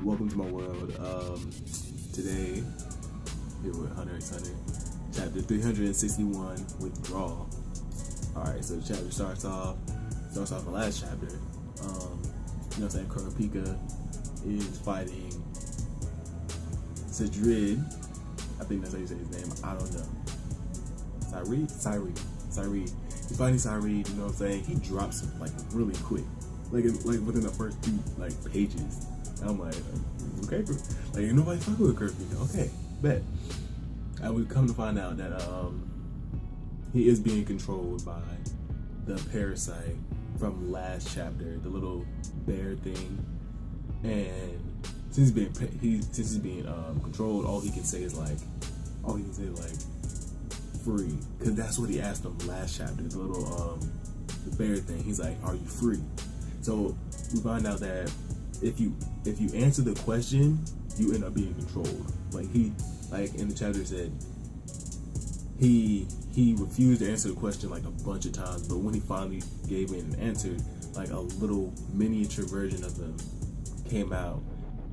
Welcome to my world. Today, here with Hunterxhunter, chapter 361, Withdrawal. Alright, so the chapter starts off the last chapter. You know what I'm saying? Kurapika is fighting Sadrid. I think that's how you say his name. I don't know. Cyree. He's fighting Cyree, you know what I'm saying? He drops him like really quick. Like within the first few pages. And I'm like, okay, like ain't nobody fucking with Kurapika. Okay, bet. And we come to find out that he is being controlled by the parasite from last chapter, the little bear thing. And since he's being controlled, all he can say is free, because that's what he asked him last chapter. The little the bear thing. He's like, are you free? So we find out that if you answer the question, you end up being controlled. Like in the chapter said, he refused to answer the question like a bunch of times, but when he finally gave in an answer, like a little miniature version of him came out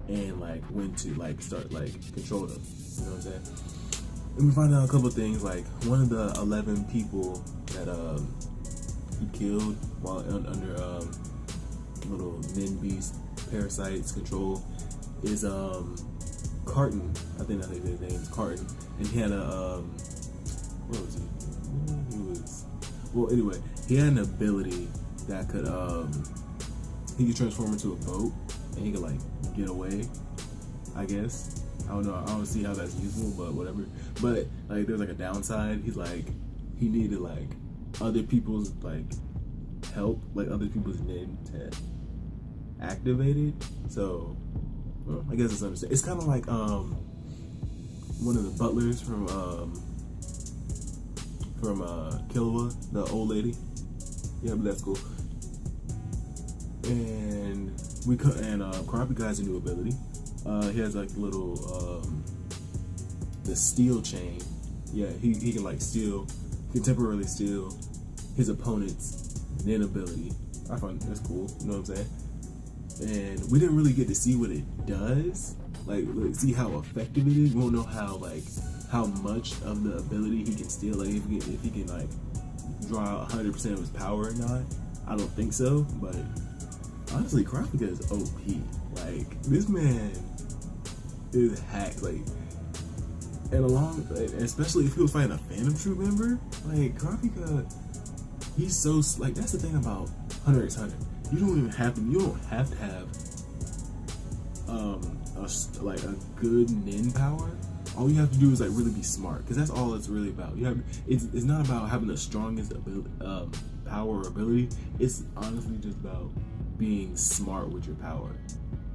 and like went to like start like control him. You know what I'm saying? And we find out a couple of things, like one of the 11 people that he killed while under little NEN Beast parasite's control is Carton. I think that's his name is Carton. And he had a where was he? Anyway, he had an ability that could he could transform into a boat and he could like get away, I guess. I don't know. I don't see how that's useful, but whatever. But like, there's like a downside. He's like, he needed like other people's like help, like other people's NEN to activate it. So I guess it's understandable. It's kind of like one of the butlers from Killua, the old lady. Yeah, but that's cool. And Kurapika has a new ability. He has like little the steel chain. Yeah, he can like temporarily steal his opponent's NEN ability. I find that's cool. You know what I'm saying? And we didn't really get to see what it does. Like see how effective it is. We won't know how much of the ability he can steal. Like if he can like draw out 100% of his power or not. I don't think so. But honestly, Kurapika is OP. Like this man is hacked. Like, especially if he was fighting a Phantom Troop member, like Kurapika, he's so like that's the thing about Hunterxhunter. You don't have to have a good NEN power. All you have to do is like really be smart, because that's all it's really about. It's not about having the strongest power or ability. It's honestly just about being smart with your power.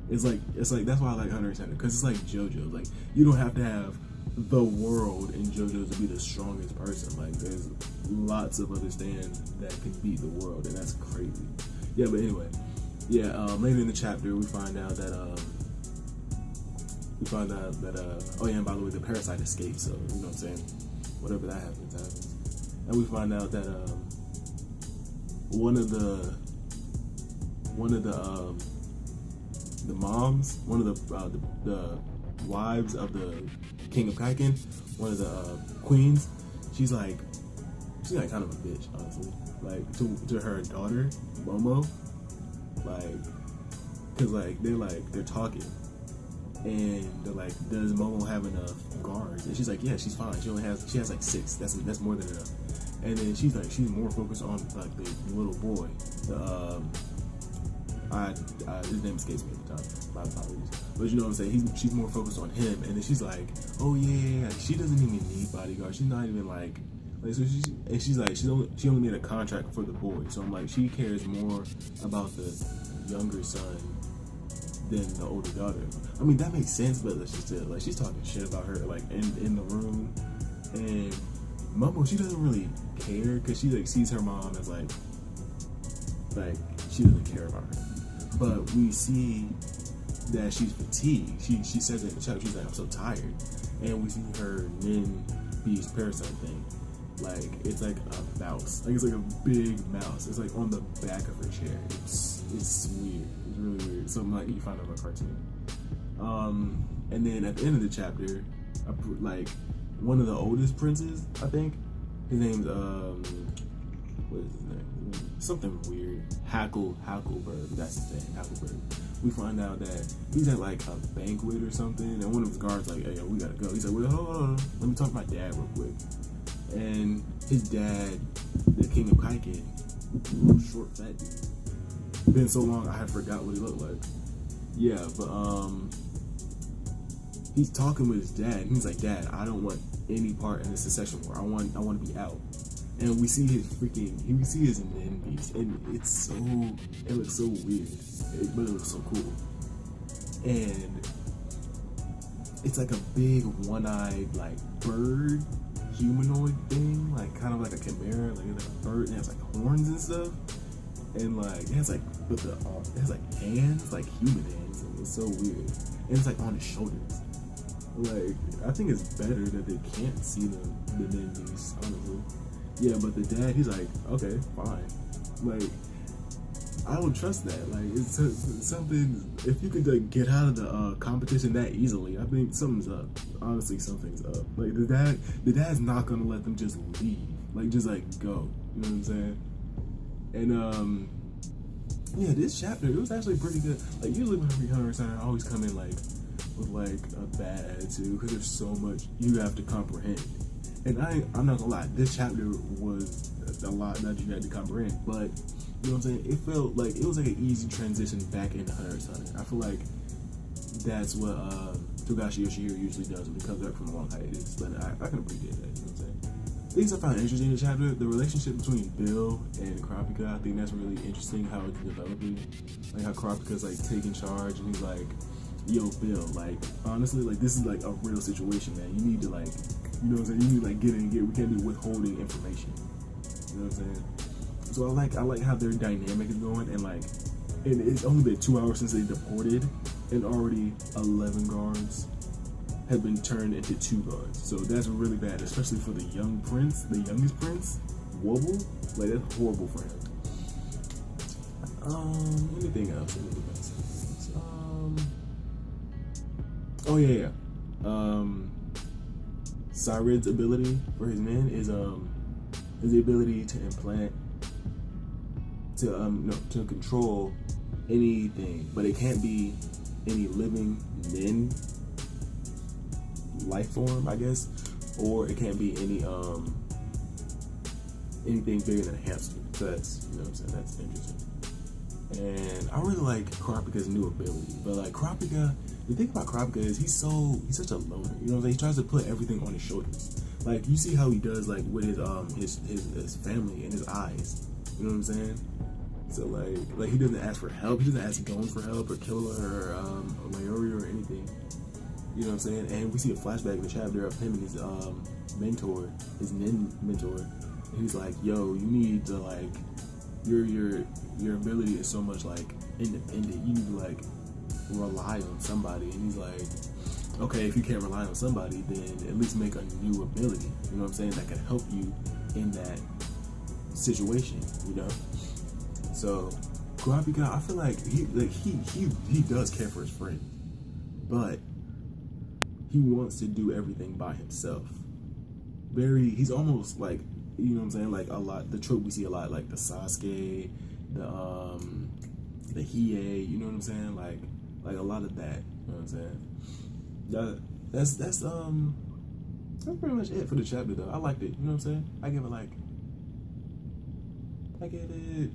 It's like that's why I like Hunterxhunter, because it's like JoJo. Like you don't have to have the world in JoJo to be the strongest person. Like there's lots of other stands that can beat the world, and that's crazy. Yeah, but anyway, later in the chapter we find out that oh yeah, and by the way, the parasite escaped. So you know what I'm saying, whatever that happens. And we find out that one of the moms, one of the wives of the King of Kaiken, one of the queens, she's like kind of a bitch, honestly. Like to her daughter, Momo, like, cause like they're talking, and they're like, does Momo have enough guards? And she's like, yeah, she's fine. She has like 6. That's more than enough. And then she's more focused on like the little boy. His name escapes me at the time. My apologies. But you know what I'm saying? She's more focused on him, and then she's like, oh yeah, she doesn't even need bodyguards. She's not even like so she's like, she only made a contract for the boy. So I'm like, she cares more about the younger son than the older daughter. I mean, that makes sense, but let's just say, like, she's talking shit about her like in the room, and Momo, she doesn't really care, because she like sees her mom as like she doesn't care about her. But we see that she's fatigued. She says it in the chat. She's like, I'm so tired. And we see her NEN Beast parasite thing. Like, it's like a mouse. Like, it's like a big mouse. It's like on the back of her chair. It's weird. It's really weird. Something like you find out in a cartoon. And then at the end of the chapter, like one of the oldest princes, I think, his name's what is his name? Something weird. Halkenburg. That's his name. Halkenburg. We find out that he's at like a banquet or something, and one of his guards like, "Hey, yo, we gotta go." He's like, "Wait, hold on. Let me talk to my dad real quick." And his dad, the king of Kaiken, short, fat dude. Been so long, I forgot what he looked like. Yeah, but he's talking with his dad. And he's like, "Dad, I don't want any part in the succession war. I want to be out." And we see his NEN beast, and it looks so weird, but it looks so cool. And it's like a big one-eyed like bird humanoid thing, like kind of like a chimera, like it's like a bird, and it has like horns and stuff, and like it has like hands, like human hands, and it's so weird. And it's like on his shoulders. Like I think it's better that they can't see the NEN beast, honestly. Yeah, but the dad, he's like, okay, fine. Like, I don't trust that. Like, it's something. If you could like get out of the competition that easily, I think something's up. Honestly, something's up. Like the dad's not gonna let them just leave. Like, just like go. You know what I'm saying? And yeah, this chapter, it was actually pretty good. Like, usually when I read Hunterxhunter, I always come in like with like a bad attitude because there's so much you have to comprehend. And I'm not gonna lie, this chapter was a lot that you had to comprehend, but you know what I'm saying? It felt like it was like an easy transition back into Hunterxhunter. I feel like that's what Togashi Yoshihiro usually does when he comes back from a long hiatus, but I can appreciate that, you know what I'm saying? Things I found interesting in the chapter, the relationship between Bill and Kurapika, I think that's really interesting how it's developing. Like how Kurapika's like taking charge and he's like, yo, Bill, like, honestly, like, this is, like, a real situation, man. You need to, like, you know what I'm saying? You need to, like, get in and get. We can't be withholding information. You know what I'm saying? So I like how their dynamic is going, and, like, and it's only been 2 hours since they deported, and already 11 guards have been turned into 2 guards. So that's really bad, especially for the young prince, the youngest prince, Wobble. Like, that's horrible for him. Anything else? Oh yeah. Cyrid's ability for his NEN is the ability to implant to control anything, but it can't be any living NEN life form, I guess, or it can't be any anything bigger than a hamster. So that's, you know what I'm saying, that's interesting. And I really like Kurapika's new ability, but like Kurapika, the thing about Kurapika is he's such a loner. You know what I'm saying? He tries to put everything on his shoulders. Like you see how he does like with his family and his eyes. You know what I'm saying? So like he doesn't ask for help. He doesn't ask Gon for help or Killer or Mayuri or anything. You know what I'm saying? And we see a flashback in the chapter of him and his mentor, his NEN mentor. And he's like, yo, you need to like your ability is so much like independent. You need to like rely on somebody. And he's like, okay, if you can't rely on somebody, then at least make a new ability. You know what I'm saying? That can help you in that situation. You know. So Kurapika, I feel like he does care for his friend, but he wants to do everything by himself. He's almost like, you know what I'm saying, like a lot, the trope we see a lot, like the Sasuke, the Hiei, you know what I'm saying, like a lot of that, you know what I'm saying. That's pretty much it for the chapter though. I liked it, you know what I'm saying. I give it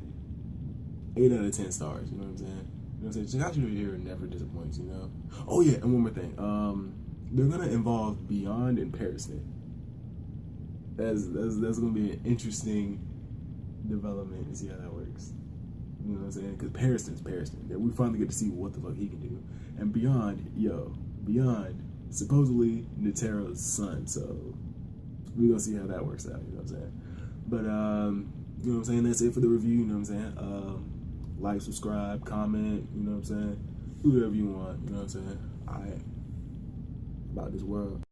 8 out of 10 stars, you know what I'm saying. You know what I'm saying. Togashi here never disappoints, you know. Oh yeah, and one more thing, they're gonna involve Beyond and Parisnet. That's gonna be an interesting development to see how that works. You know what I'm saying? Because Parisnet's Parisnet. That we finally get to see what the fuck he can do. And Beyond, supposedly Netero's son. So we're gonna see how that works out. You know what I'm saying? But you know what I'm saying. That's it for the review. You know what I'm saying? Like, subscribe, comment. You know what I'm saying? Do whatever you want. You know what I'm saying? About this world.